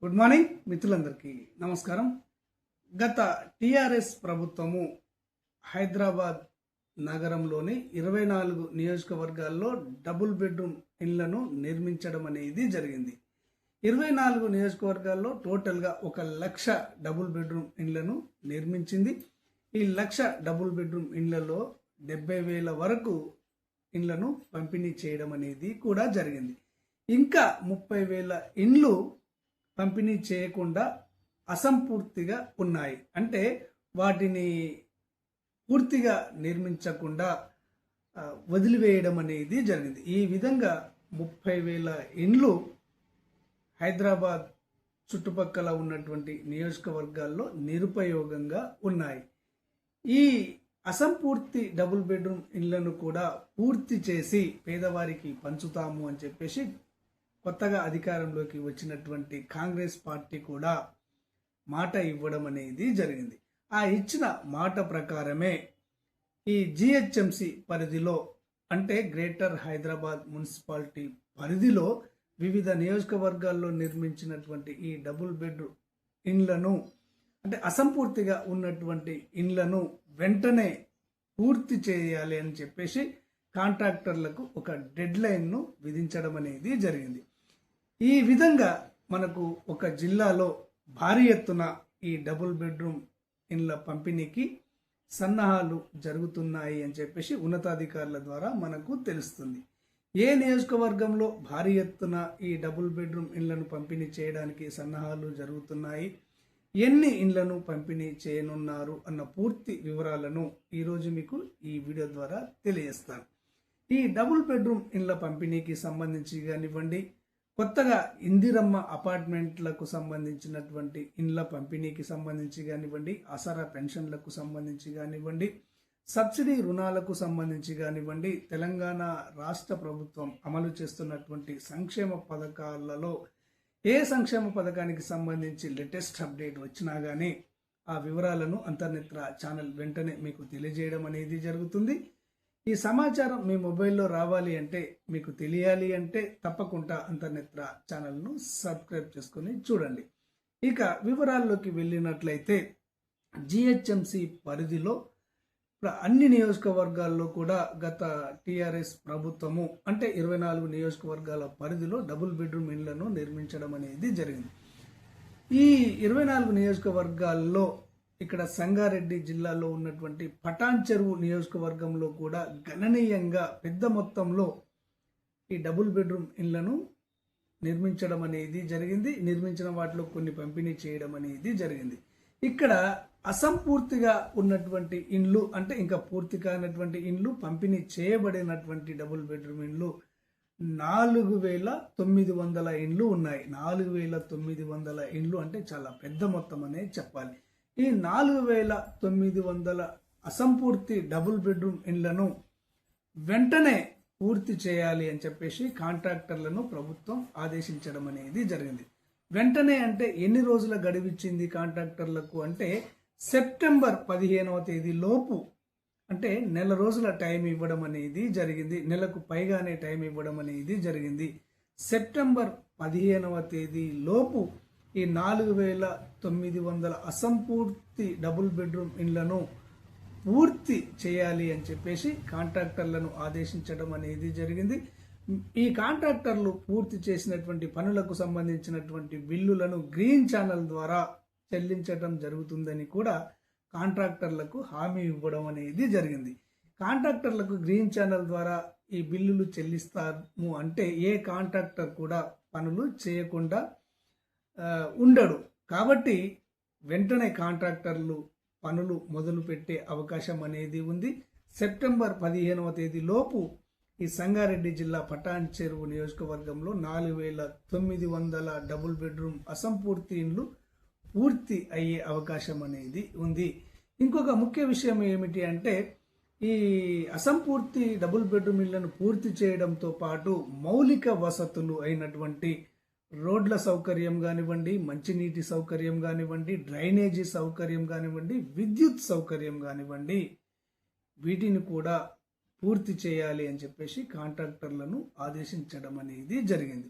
Good morning మిత్రులందరికీ నమస్కారం. గత టిఆర్ఎస్ ప్రభుత్వము హైదరాబాద్ నగరంలోని 24 నియోజకవర్గాల్లో డబుల్ బెడ్రూమ్ ఇళ్లను నిర్మించడం అనేది జరిగింది. 24 నియోజకవర్గాల్లో టోటల్గా 1,00,000 డబుల్ బెడ్రూమ్ ఇళ్లను నిర్మించింది. ఈ 1,00,000 డబుల్ బెడ్రూమ్ ఇళ్లలో 70,000 వరకు ఇళ్లను పంపిణీ చేయడం అనేది కూడా జరిగింది. ఇంకా 30,000 ఇండ్లు పంపిణీ చేయకుండా అసంపూర్తిగా ఉన్నాయి. అంటే వాటిని పూర్తిగా నిర్మించకుండా వదిలివేయడం అనేది జరిగింది. ఈ విధంగా 30,000 ఇండ్లు హైదరాబాద్ చుట్టుపక్కల ఉన్నటువంటి నియోజకవర్గాల్లో నిరుపయోగంగా ఉన్నాయి. ఈ అసంపూర్తి డబుల్ బెడ్రూమ్ ఇళ్లను కూడా పూర్తి చేసి పేదవారికి పంచుతాము అని చెప్పేసి కొత్తగా అధికారంలోకి వచ్చినటువంటి కాంగ్రెస్ పార్టీ కూడా మాట ఇవ్వడం అనేది జరిగింది. ఆ ఇచ్చిన మాట ప్రకారమే ఈ జిహెచ్ఎంసి పరిధిలో అంటే గ్రేటర్ హైదరాబాద్ మున్సిపాలిటీ పరిధిలో వివిధ నియోజకవర్గాల్లో నిర్మించినటువంటి ఈ డబుల్ బెడ్ ఇండ్లను అంటే అసంపూర్తిగా ఉన్నటువంటి ఇండ్లను వెంటనే పూర్తి చేయాలి అని చెప్పేసి కాంట్రాక్టర్లకు ఒక డెడ్ లైన్ను విధించడం అనేది జరిగింది. ఈ విధంగా మనకు ఒక జిల్లాలో భారీ ఎత్తున ఈ డబుల్ బెడ్రూమ్ ఇండ్ల పంపిణీకి సన్నాహాలు జరుగుతున్నాయి అని చెప్పేసి ఉన్నతాధికారుల ద్వారా మనకు తెలుస్తుంది. ఏ నియోజకవర్గంలో భారీ ఎత్తున ఈ డబుల్ బెడ్రూమ్ ఇండ్లను పంపిణీ చేయడానికి సన్నాహాలు జరుగుతున్నాయి, ఎన్ని ఇండ్లను పంపిణీ చేయనున్నారు అన్న పూర్తి వివరాలను ఈరోజు మీకు ఈ వీడియో ద్వారా తెలియజేస్తాను. ఈ డబుల్ బెడ్రూమ్ ఇండ్ల పంపిణీకి సంబంధించి కానివ్వండి, కొత్తగా ఇందిరమ్మ అపార్ట్మెంట్లకు సంబంధించినటువంటి ఇండ్ల పంపిణీకి సంబంధించి కానివ్వండి, ఆసరా పెన్షన్లకు సంబంధించి కానివ్వండి, సబ్సిడీ రుణాలకు సంబంధించి కానివ్వండి, తెలంగాణ రాష్ట్ర ప్రభుత్వం అమలు చేస్తున్నటువంటి సంక్షేమ పథకాలలో ఏ సంక్షేమ పథకానికి సంబంధించి లేటెస్ట్ అప్డేట్ వచ్చినా కానీ ఆ వివరాలను అంతర్నేత్ర ఛానల్ వెంటనే మీకు తెలియజేయడం అనేది జరుగుతుంది. ఈ సమాచారం మీ మొబైల్లో రావాలి అంటే, మీకు తెలియాలి అంటే తప్పకుండా అంతర్నేత్ర ఛానల్ను సబ్స్క్రైబ్ చేసుకొని చూడండి. ఇక వివరాల్లోకి వెళ్ళినట్లయితే జిహెచ్ఎంసి పరిధిలో అన్ని నియోజకవర్గాల్లో కూడా గత టిఆర్ఎస్ ప్రభుత్వము అంటే 24 నియోజకవర్గాల పరిధిలో డబుల్ బెడ్రూమ్ ఇళ్లను నిర్మించడం అనేది జరిగింది. ఈ 24 నియోజకవర్గాల్లో ఇక్కడ సంగారెడ్డి జిల్లాలో ఉన్నటువంటి పటాన్ చెరువు నియోజకవర్గంలో కూడా గణనీయంగా పెద్ద మొత్తంలో ఈ డబుల్ బెడ్రూమ్ ఇళ్లను నిర్మించడం అనేది జరిగింది. నిర్మించిన వాటిలో కొన్ని పంపిణీ చేయడం అనేది జరిగింది. ఇక్కడ అసంపూర్తిగా ఉన్నటువంటి ఇండ్లు అంటే ఇంకా పూర్తి కానటువంటి ఇండ్లు పంపిణీ చేయబడినటువంటి డబుల్ బెడ్రూమ్ ఇండ్లు 4,900 ఇండ్లు ఉన్నాయి. 4,900 ఇండ్లు అంటే చాలా పెద్ద మొత్తం అనే చెప్పాలి. ఈ 4,900 అసంపూర్తి డబుల్ బెడ్రూమ్ ఇండ్లను వెంటనే పూర్తి చేయాలి అని చెప్పేసి కాంట్రాక్టర్లను ప్రభుత్వం ఆదేశించడం అనేది జరిగింది. వెంటనే అంటే ఎన్ని రోజుల గడువిచ్చింది కాంట్రాక్టర్లకు అంటే సెప్టెంబర్ 15వ తేదీ లోపు అంటే నెల రోజుల టైం ఇవ్వడం అనేది జరిగింది. నెలకు పైగానే టైం ఇవ్వడం అనేది జరిగింది. సెప్టెంబర్ 15వ తేదీ లోపు ఈ 4,900 అసంపూర్తి డబుల్ బెడ్రూమ్ ఇండ్లను పూర్తి చేయాలి అని చెప్పేసి కాంట్రాక్టర్లను ఆదేశించడం అనేది జరిగింది. ఈ కాంట్రాక్టర్లు పూర్తి చేసినటువంటి పనులకు సంబంధించినటువంటి బిల్లులను గ్రీన్ ఛానల్ ద్వారా చెల్లించడం జరుగుతుందని కూడా కాంట్రాక్టర్లకు హామీ ఇవ్వడం అనేది జరిగింది. కాంట్రాక్టర్లకు గ్రీన్ ఛానల్ ద్వారా ఈ బిల్లులు చెల్లిస్తాము అంటే ఏ కాంట్రాక్టర్ కూడా పనులు చేయకుండా ఉండడు. కాబట్టి వెంటనే కాంట్రాక్టర్లు పనులు మొదలు పెట్టే అవకాశం అనేది ఉంది. సెప్టెంబర్ 15వ తేదీ లోపు ఈ సంగారెడ్డి జిల్లా పటాన్ చెరువు నియోజకవర్గంలో 4,900 డబుల్ బెడ్రూమ్ అసంపూర్తి ఇండ్లు పూర్తి అయ్యే అవకాశం అనేది ఉంది. ఇంకొక ముఖ్య విషయం ఏమిటి అంటే ఈ అసంపూర్తి డబుల్ బెడ్రూమ్ ఇళ్లను పూర్తి చేయడంతో పాటు మౌలిక వసతులు అయినటువంటి రోడ్ల సౌకర్యం కానివ్వండి, మంచినీటి సౌకర్యం కానివ్వండి, డ్రైనేజీ సౌకర్యం కానివ్వండి, విద్యుత్ సౌకర్యం కానివ్వండి, వీటిని కూడా పూర్తి చేయాలి అని చెప్పేసి కాంట్రాక్టర్లను ఆదేశించడం అనేది జరిగింది.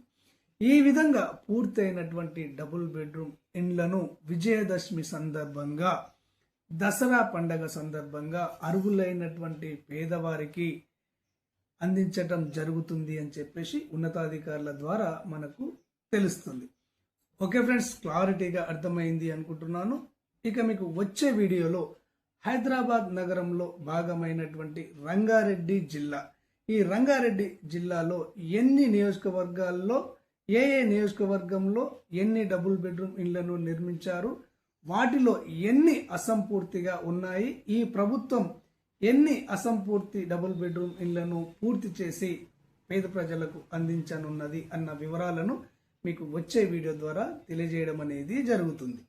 ఈ విధంగా పూర్తయినటువంటి డబుల్ బెడ్రూమ్ ఇండ్లను విజయదశమి సందర్భంగా, దసరా పండగ సందర్భంగా అర్హులైనటువంటి పేదవారికి అందించటం జరుగుతుంది అని చెప్పేసి ఉన్నతాధికారుల ద్వారా మనకు తెలుస్తుంది. ఓకే ఫ్రెండ్స్, క్లారిటీగా అర్థమైంది అనుకుంటున్నాను. ఇక మీకు వచ్చే వీడియోలో హైదరాబాద్ నగరంలో భాగమైనటువంటి రంగారెడ్డి జిల్లా, ఈ రంగారెడ్డి జిల్లాలో ఎన్ని నియోజకవర్గాల్లో ఏ నియోజకవర్గంలో ఎన్ని డబుల్ బెడ్రూమ్ ఇళ్లను నిర్మించారు, వాటిలో ఎన్ని అసంపూర్తిగా ఉన్నాయి, ఈ ప్రభుత్వం ఎన్ని అసంపూర్తి డబుల్ బెడ్రూమ్ ఇళ్లను పూర్తి చేసి పేద ప్రజలకు అందించనున్నది అన్న వివరాలను మీకు వచ్చే వీడియో ద్వారా తెలియజేయడం అనేది జరుగుతుంది.